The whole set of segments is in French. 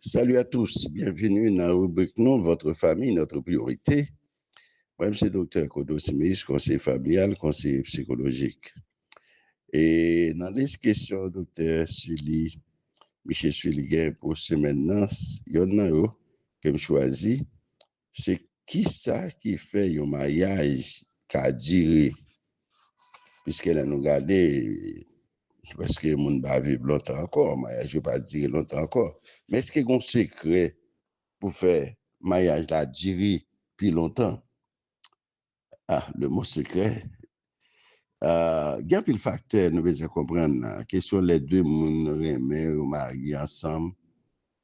Salut à tous, bienvenue dans la rubrique Non, votre famille, notre priorité. Moi, c'est Dr. Kodo Smith, conseiller familial, conseiller psychologique. Et dans les questions, Dr. Sully, Michel Sully, pour ce maintenant, il y en a un que je choisis, c'est qui ça qui fait un mariage qui a duré, puisqu'elle a nous gardé, parce que le monde va vivre longtemps encore, le mariage ne va pas durer longtemps encore. Mais est-ce qu'il y a un secret pour faire mariage la durée plus longtemps? Ah, le mot secret. Il y a plus de facteurs, nous devons comprendre. La question, les deux mondes remet ou mariés ensemble.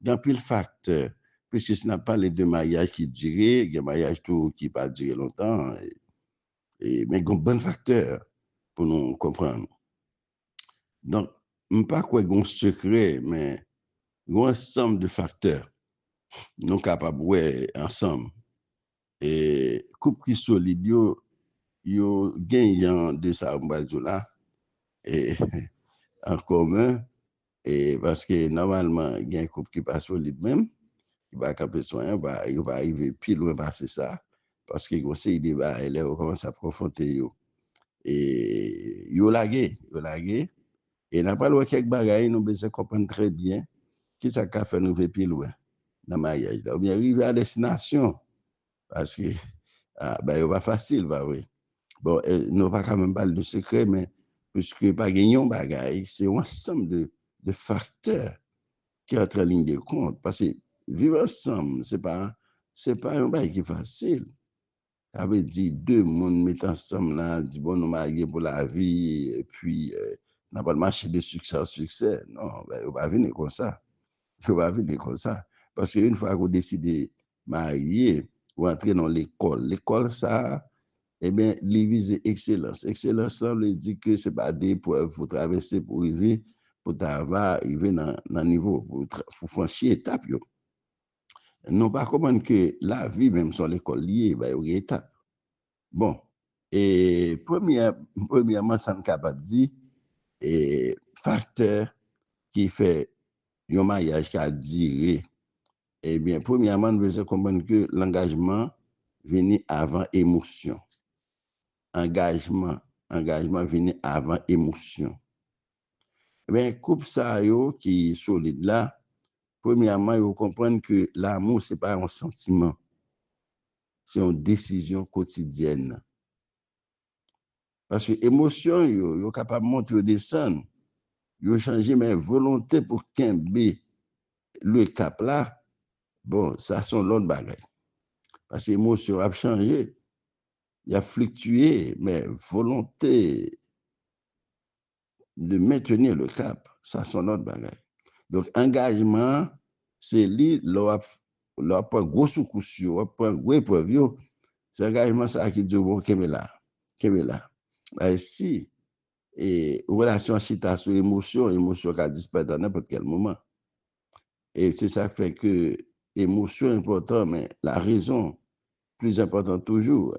Il y a plus de facteurs. Puisque ce n'est pas les deux mariages qui durent, il y a un mariage tout qui va durer longtemps. Mais il y a un bon facteur pour nous comprendre. Donc, je ne sais pas quoi un secret, mais il y a un ensemble de facteurs. Nous sommes capables de voir ensemble. Et couple qui solide, yo gagnent de ça là et en commun et parce que normalement il y a un couple qui passe solide même qui va camper soin il va arriver plus loin passer ça parce que conseil débat et là on commence à confronter yo et yo lagué et n'a pas le quelques bagages nous besoin comprendre très bien qui ça qu'a fait nous vers plus loin dans mariage là ou bien arriver à destination parce que il va facile va oui. Bon, nous pas quand même parler de secret, mais puisque pas gagnon bagaille, c'est un ensemble de facteurs qui entrent en ligne de compte. Parce que vivre ensemble, c'est pas un bail qui est facile. Ça veut dire deux mondes mettent ensemble là, dit bon, nous mariés pour la vie, et puis, n'a pas le marché de succès en succès. Non, ben, on va venir comme ça. On va venir comme ça. Parce qu'une fois qu'on décide de marier, ou entrer dans l'école, ça, eh bien, les viser excellence. Excellence, ça veut dire que ce n'est pas des épreuves pour traverser, pour arriver, pour arriver dans le niveau, pour franchir l'étape. Non pas comprendre que la vie, même sur l'école liée, il y a une étape. Bon, et premièrement, ça ne capable de dire, et facteur qui fait un mariage qui a duré. Eh bien, premièrement, nous devons comprendre que l'engagement vient avant émotion. Engagement vient avant émotion. Mais couple ça yo qui solide là, premièrement, il faut comprendre que l'amour c'est pas un sentiment, c'est une décision quotidienne. Parce que émotion yo capable de monter ou descendre, yo changer mais volonté pour qu'embe le cap là, bon, ça sont l'autre bagaille. Parce que émotion a changé, il a fluctué, mais volonté de maintenir le cap, ça son autre bagaille. Donc, engagement, c'est lui, leur pas gros coup sur, pas gros épreuve, c'est engagement ça qui dit bon, là. Si, et relation chita sur émotion qui a disparu à n'importe quel moment. Et c'est ça qui fait que émotion importante, mais la raison plus importante toujours,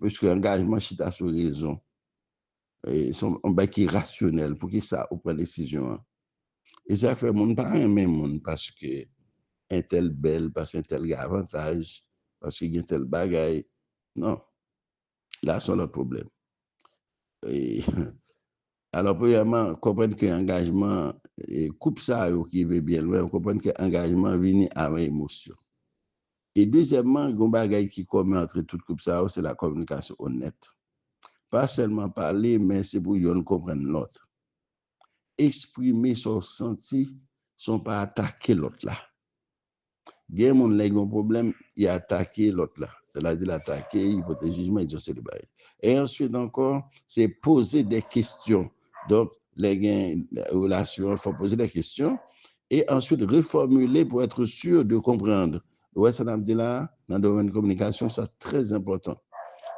puisque engagement chita sur raison. Et sont un bac qui est rationnel pour que ça ou prend décision. Et ça fait mon pas un même monde parce que un tel belle, parce qu'un tel avantage, parce qu'il y a un tel bagaille. Non, là, c'est le problème. Et, alors, premièrement, comprendre que l'engagement, coupe ça qui veut bien loin, comprendre que l'engagement vient avant l'émotion. Et deuxièmement, il y a un bagaille qui commet entre toutes coupe ça, c'est la communication honnête. Pas seulement parler, mais c'est pour qu'on comprenne l'autre. Exprimer son senti, sans pas attaquer l'autre là. Il y a un problème, il a attaqué l'autre là. C'est-à-dire l'attaquer, il peut jugement, il dit et ensuite encore, c'est poser des questions. Donc, les relations, il faut poser des questions et ensuite reformuler pour être sûr de comprendre. Ouais, ça me dit là, dans le domaine de communication, c'est très important.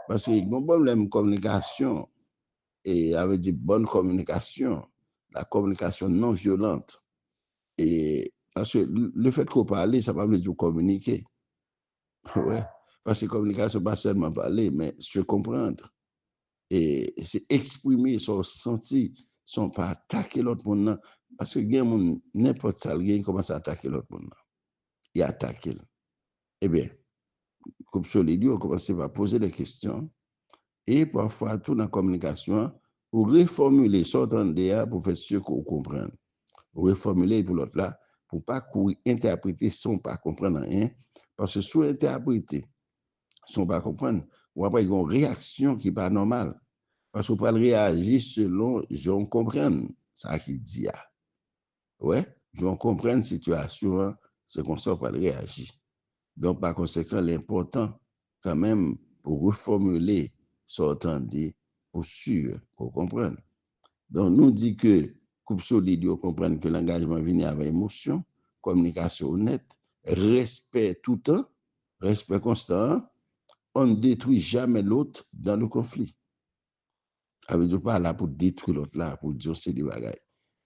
Parce qu'il y a un problème de communication et avec des bonnes communications, la communication non violente. Et parce que le fait qu'on parle, ça va veut dire communiquer. Ouais. Parce que communication, pas seulement parler, mais se comprendre. Et c'est exprimer son senti, sont pas attaquer l'autre monde parce que gen moun n'importe ça il commence à attaquer l'autre monde. Il attaque. Eh bien, comme solide, on commence à poser des questions et parfois tout dans la communication ou reformuler sortant d'EA pour faire sûr qu'on comprenne. Reformuler pour l'autre là pour pas courir interpréter sans pas comprendre rien parce que sous interpréter sans pas comprendre ou après il y a une réaction qui n'est pas normale parce qu'on peut réagir selon je comprends ça qu'il dit. Ouais, je comprends la situation, c'est comme ça qu'on réagir. Donc, par conséquent, l'important, quand même, pour reformuler sortant dit, pour sûr qu'on comprenne. Donc, nous dit que, couple solide, on comprenne que l'engagement vient avec émotion, communication honnête, respect tout le temps, respect constant, on ne détruit jamais l'autre dans le conflit. Ça veut dire pas là pour détruire l'autre là, pour dire c'est des bagailles.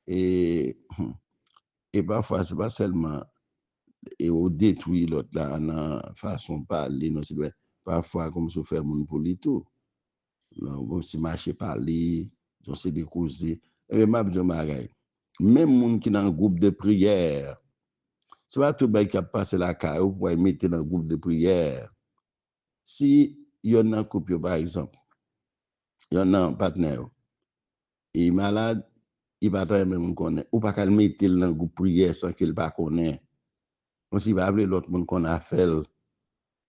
Et parfois, ce n'est pas seulement et on détruit l'autre là en façon de parler, non, c'est parfois comme se faire mon pour tout. Non, si marcher parler, on s'est décousé. Et m'a dit même moun qui dans un groupe de prière, c'est pas tout le monde qui a passé la caille pour mettre dans un groupe de prière. Si il y en a un couple par exemple, il y en a un partenaire, il est malade, il va pas même connaître ou pas qu'elle mettre dans un groupe de prière sans qu'il pas connaît. On s'y va appeler l'autre monde qu'on a fait.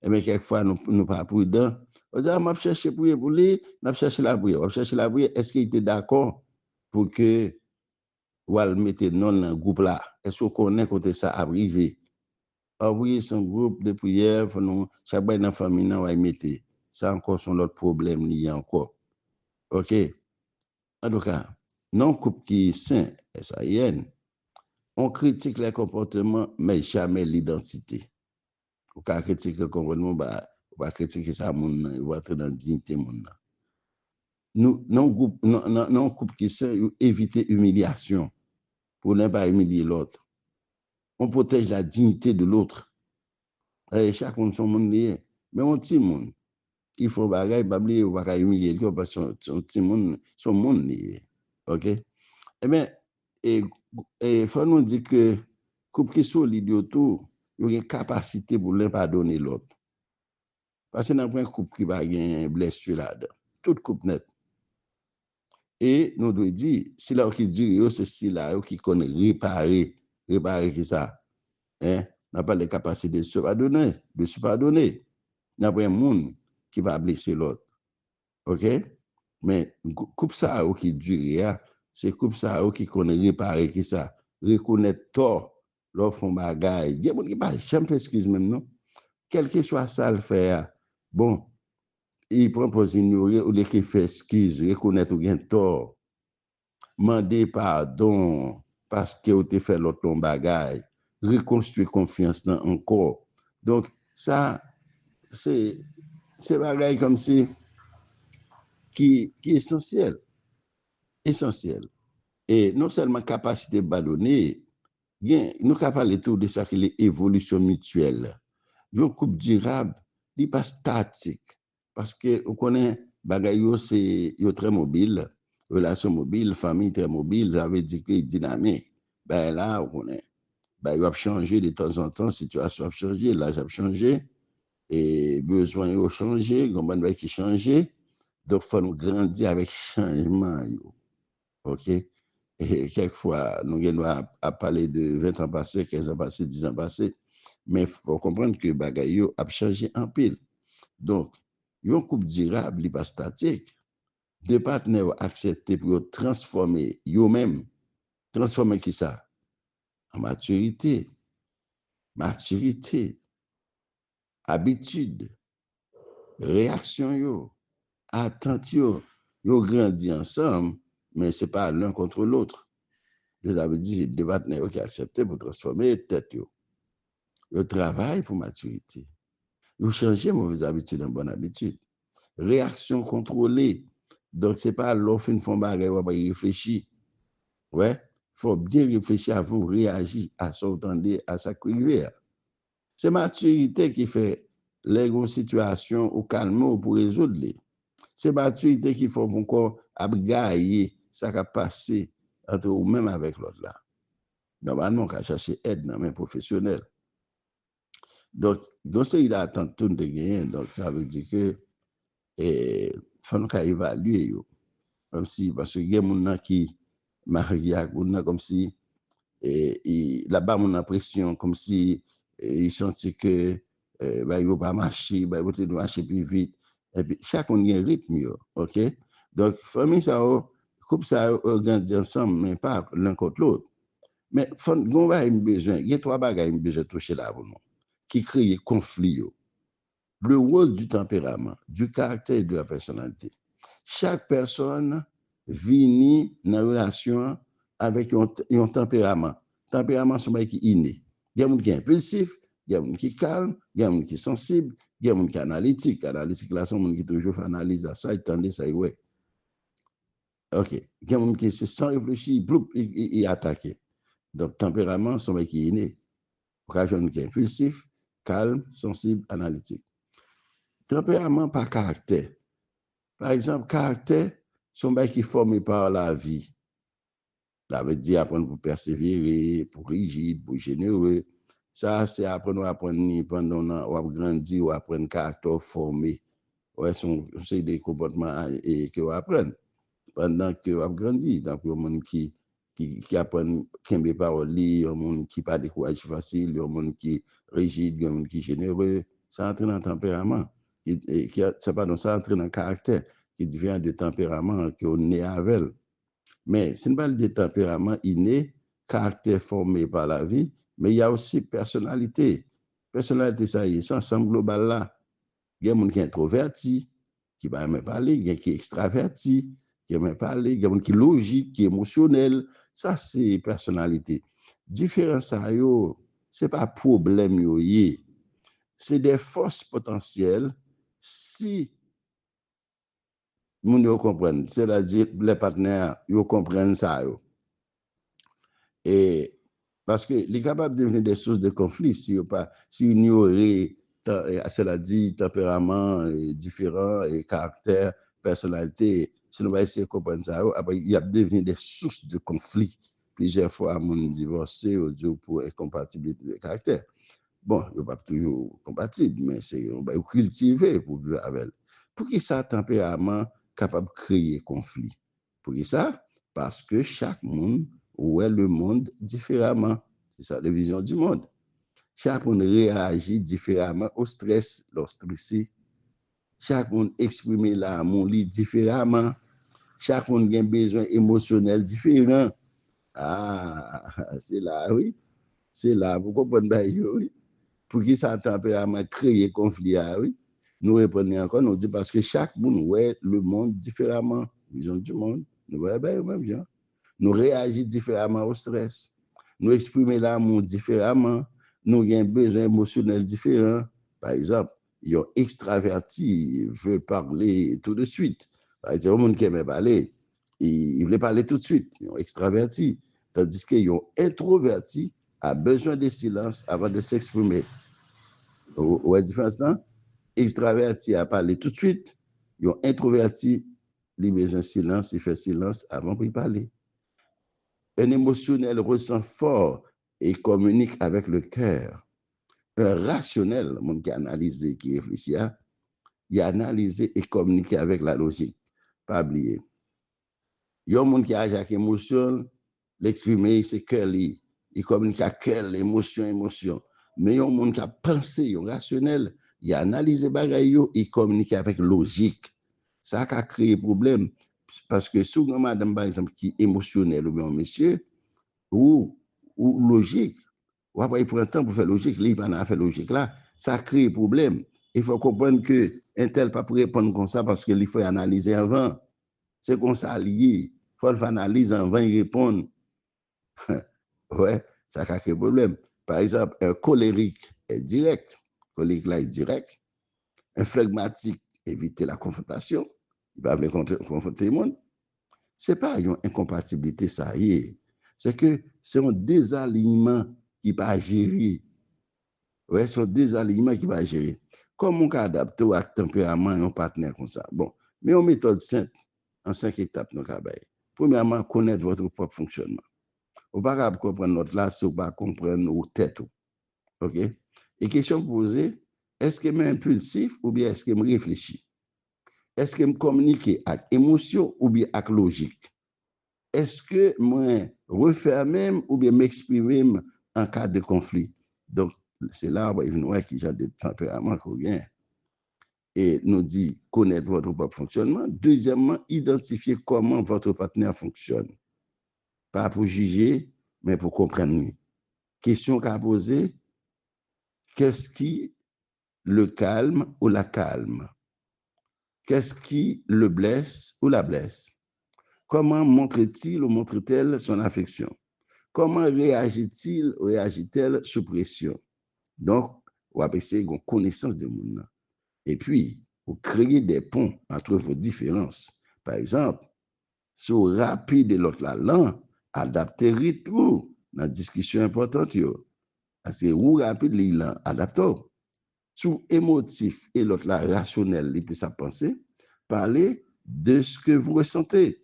Et bien, quelquefois, nous pas prudents. On dit, m'a cherché pour lui, m'a cherché la prière. On cherche la prière. Est-ce qu'il était d'accord pour que ou elle mette non dans le groupe là? Est-ce qu'on connaît quand ça arrive? Ah oui, c'est un groupe de prière, chaque fois dans la famille, on va mettre. Ça encore son autre problème lié encore. OK? En tout cas, non couple qui est sain, S-A-I-N, on critique les comportements, mais jamais l'identité. Ou ka critiquer le comportement, on va critiquer ça, on va entrer dans la dignité. Nous, non couple qui sain, éviter l'humiliation pour ne pas humilier l'autre. On protège la dignité de l'autre. Chacun son monde lié. Mais on petit monde, il faut bagaille, pas oublier, on va pas humilier l'autre parce que son petit monde, son monde lié. OK? Eh bien, il faut nous dire que couple qui solide autour, il y a une capacité pour ne pas donner l'autre. Parce que dans un couple qui va gagner blessure là-dedans. Toute couple net. Et nous devons dire, si là qui dit, c'est si là qui connaît réparer qui ça. Hein? N'a pas les capacités de se pardonner. N'a pas un monde qui va blesser l'autre. OK? Mais couple ça qui dit, c'est couple ça qui connaît réparer qui ça. Reconnaître tort, leur font bagaille. Il y a des gens qui pas jamais fait excuse même, non? Quel que soit ça le faire. Bon, il prend pour ignorer ou les qui fait excuse, reconnaître ou bien tort, demander pardon parce que vous avez fait l'autre bagaille, reconstruire confiance dans encore. Donc, ça, c'est bagaille comme si qui est essentiel. Essentiel. Et non seulement capacité de pardonner, nous avons parlé tout de ça qui est évolution mutuelle. Un couple durable, il n'est pas statique. Parce que vous connaissez, bagaille c'est très mobile, relation mobile, famille très mobile, ça veut dire que c'est dynamique. Ben là, vous connaissez, ben, il va changer de temps en temps, situation a changé, l'âge a changé, et besoin a changé, il qui changer. Donc, il faut nous grandir avec changement. OK? Et quelquefois, nous avons parlé de 20 ans passés, 15 ans passés, 10 ans passés, mais il faut comprendre que bagaille a changé en pile. Donc, un couple durable, il n'est pas statique. Deux partenaires acceptés pour transformer eux-mêmes. Transformer qui ça? En maturité. Maturité. Habitude. Réaction, attente, yo grandi ensemble, mais ce n'est pas l'un contre l'autre. Vous avez dit, c'est deux partenaires qui acceptent pour transformer tête. Ils travaillent pour maturité. Ils changent mauvaise habitude en bonne habitude. Réaction contrôlée. Donc, ce n'est pas l'offre une fois bagarre, on va y réfléchir. Ouais, il faut bien réfléchir avant de réagir à ce que à sa crière. C'est maturité qui fait les situations au calme pour résoudre les. C'est maturité qui faut encore abgailler ça va passer entre vous-même avec l'autre là. Normalement, on va chercher aide dans mes professionnels. Donc, il a attend tout de gagner. Donc, ça veut dire que il faut nous évaluer. Comme si, parce que il y a des gens qui marient comme si, là-bas, on a l'impression, comme si ils sentaient que ils ne vont pas marcher, ils vont marcher plus vite. Et puis, chacun a un rythme. OK? Donc, famille, ça, couple, ça organise ensemble, mais pas l'un contre l'autre. Mais on va avoir besoin, il y a trois bagages besoin de toucher là pour nous, qui créent conflit. Le rôle du tempérament, du caractère et de la personnalité. Chaque personne vit dans une relation avec un tempérament. Tempérament, c'est un qui est inné. Il y a des gens qui sont impulsifs, il y a des gens qui sont calmes, il y a des gens qui sont sensibles, il y a des gens qui sont analytiques. Analytique, là, c'est des gens qui toujours analysent ça, ils tendent ça, ouais. OK. Il y a des gens qui, sans réfléchir, ils attaquent. Donc, tempérament, c'est un qui est inné. Occasion qui est impulsif, calme, sensible, analytique. Tempérament par caractère. Par exemple, caractère, c'est un qui est formé par la vie. Ça veut dire apprendre pour persévérer, pour rigide, pour généreux. Ça, c'est apprendre pendant qu'on grandit ou apprendre caractère formé. Ouais, c'est des comportements que vous apprenez pendant que vous grandissez. Donc, il y a des gens qui apprennent des paroles, il y a des gens qui pas de courage facile, il y a des gens qui rigide, il y a des gens qui généreux. Ça entre dans le tempérament. Ça entre dans le caractère qui est différent du tempérament qu'on est avec. Mais c'est pas le tempérament inné, caractère formé par la vie, mais il y a aussi personnalité. Personnalité, ça y est, c'est ensemble global là. Il y a des gens qui sont introvertis, qui ne veulent pas parler, il y a des gens qui sont extravertis, qui ne veulent pas parler, il y a des gens qui sont logiques, qui sont émotionnels. Ça, c'est personnalité. Différence, ça, ce n'est pas un problème, c'est des forces potentielles si nous comprenons, c'est-à-dire les partenaires ils comprennent ça. Et parce que les capables de devenir des sources de conflit si il y aurait, c'est-à-dire tempérament différent et caractère, personnalité, si nous va essayer de comprendre ça, après, il y a devenir des sources de conflit. Plusieurs fois, mon divorcé pour incompatibilité de caractère. Bon, il n'est pas toujours compatible, mais on va cultiver pour vivre avec elle. Pour qui ça, tempérament capable de créer conflit? Pour qui ça? Parce que chaque monde voit le monde différemment. C'est ça, la vision du monde. Chaque monde réagit différemment au stress, lorsqu'il est stressé. Chaque monde exprime l'amour différemment. Chaque monde a un besoin émotionnel différent. Ah, c'est là, oui. C'est là, vous comprenez, oui. Pour qui ça tempérament créer conflit, oui. Nous répondons encore, nous disons parce que chaque monde voit le monde différemment, vision du monde, nous voyons bien même gens. Nous réagissons différemment au stress, nous exprimons l'amour différemment, nous avons besoin émotionnel différent. Par exemple, un extraverti veut parler tout de suite. Par exemple, un monde qui aime parler, il veut parler tout de suite, un extraverti. Tandis qu'un introverti a besoin de silence avant de s'exprimer. Vous voyez la différence là? Extraverti a parlé tout de suite, un introverti, il a besoin de silence, il fait silence avant de parler. Un émotionnel ressent fort et communique avec le cœur. Un rationnel, mon qui analyse, qui réfléchit, il a analysé et communiqué avec la logique. Pas oublier. Il y a un monde qui agit avec émotion, l'exprimer, c'est cœur, il communique avec cœur, émotion. Mais il y a un monde qui a pensé, un rationnel, il a analysé bagaille, il communique avec logique. Ça a créé problème. Parce que souvent, madame, par exemple, qui est émotionnel ou bien monsieur, ou logique, ou après il prend un temps pour faire logique, il n'a pas fait logique là, ça crée problème. Il faut comprendre que un tel pas pour répondre comme ça parce qu'il faut analyser avant. C'est comme ça lié. Il faut faire analyse avant de répondre. Ouais, ça crée problème. Par exemple, un colérique est direct. Colérique là est direct. Un phlegmatique évite la confrontation. Il va venir confronter le monde. Ce n'est pas une incompatibilité, ça y est. C'est que c'est un désalignement qui va gérer. Ouais, c'est un désalignement qui va gérer. Comment on peut adapter au tempérament et un partenaire comme ça? Bon, mais on méthode simple, en 5 étapes, nous travaillons. Premièrement, connaître votre propre fonctionnement. Vous ne pouvez pas comprendre notre là si vous ne pas comprendre vos têtes. OK? Et question posée, est-ce que je suis impulsif ou bien est-ce que je réfléchis? Est-ce que je communique avec émotion ou bien avec logique? Est-ce que je refaire même ou bien m'exprimer en cas de conflit? Donc, c'est là où il y qui a des tempéraments qu'on gagne. Et nous dit connaître votre propre fonctionnement. Deuxièmement, identifier comment votre partenaire fonctionne. Pas pour juger, mais pour comprendre. Question qu'a posée, qu'est-ce qui le calme ou la calme? Qu'est-ce qui le blesse ou la blesse? Comment montre-t-il ou montre-t-elle son affection? Comment réagit-il ou réagit-elle sous pression? Donc, on va essayer une connaissance de monde. Et puis, vous créez des ponts entre vos différences. Par exemple, si vous rapide de l'autre lent, adaptez le rythme dans la discussion importante. Parce que vous rapide l'île, adaptez. Sous émotif et l'autre là rationnel, il peut sa pensée, parler de ce que vous ressentez.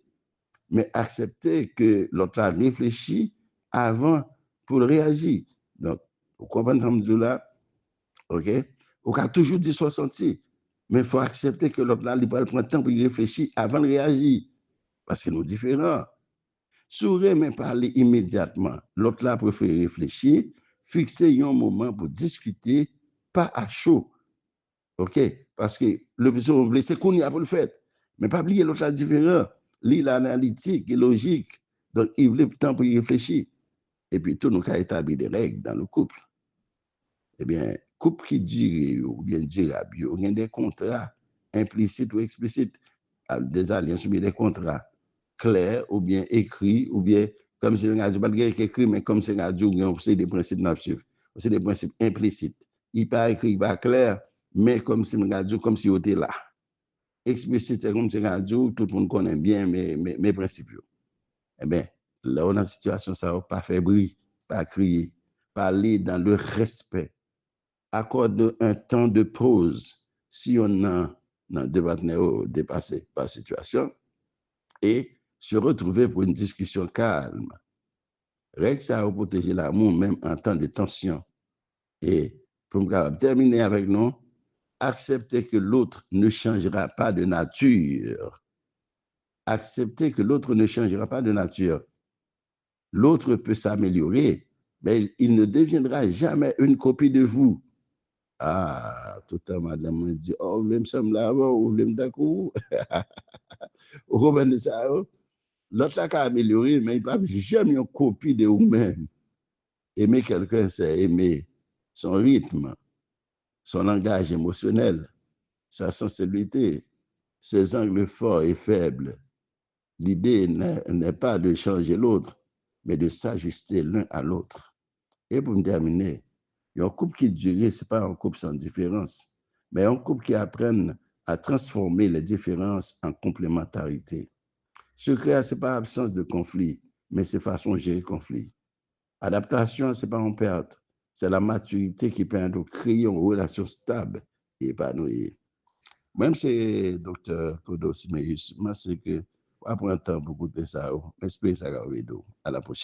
Mais acceptez que l'autre là réfléchit avant pour réagir. Donc, vous comprenez ce là? OK? Vous avez toujours dit son senti. Mais il faut accepter que l'autre là, il va prendre le temps pour y réfléchir avant de réagir. Parce que nous différents. Sourire, mais parler immédiatement. L'autre là préfère réfléchir, fixer un moment pour discuter, pas à chaud. OK? Parce que le plus souvent, c'est qu'on y a pour le fait. Mais pas oublier l'autre là différent. L'île analytique et logique. Donc, il voulait le temps pour y réfléchir. Et puis, tout nous a établi des règles dans le couple. Eh bien, couple qui dure ou bien durable, il y a des contrats implicites ou explicites, des alliances ou bien des contrats clairs ou bien écrits ou bien comme si on a dit pas écrit mais comme c'est c'est des principes naturels, c'est des principes implicites. Il pas écrit, pas clair, mais comme si on a dit comme si on était là. Explicite, c'est comme si on a dit tout le monde connaît bien mes principes. Eh bien, là on a une situation ça va pas faire bruit, pas crier, parler dans le respect. Accorde un temps de pause si on a deux partenaires dépassés par la situation et se retrouver pour une discussion calme. Règle ça pour protéger l'amour même en temps de tension. Et pour terminer avec nous, accepter que l'autre ne changera pas de nature. Accepter que l'autre ne changera pas de nature. L'autre peut s'améliorer, mais il ne deviendra jamais une copie de vous. Ah, tout à madame me dit, oh, vous me semble là, vous me d'accord. Vous comprenez ça? L'autre a amélioré, mais il n'a jamais une copie de vous-même. Aimer quelqu'un, c'est aimer son rythme, son langage émotionnel, sa sensibilité, ses angles forts et faibles. L'idée n'est pas de changer l'autre, mais de s'ajuster l'un à l'autre. Et pour me terminer, un couple qui dure, ce n'est pas un couple sans différence, mais un couple qui apprenne à transformer les différences en complémentarité. Secret, ce n'est pas absence de conflit, mais c'est façon de gérer le conflit. Adaptation, ce n'est pas en perte, c'est la maturité qui permet de créer une relation stable et épanouie. Même si docteur Kodo Simeus, moi, c'est que, on va prendre un temps pour écouter ça, esprit ça va à la prochaine.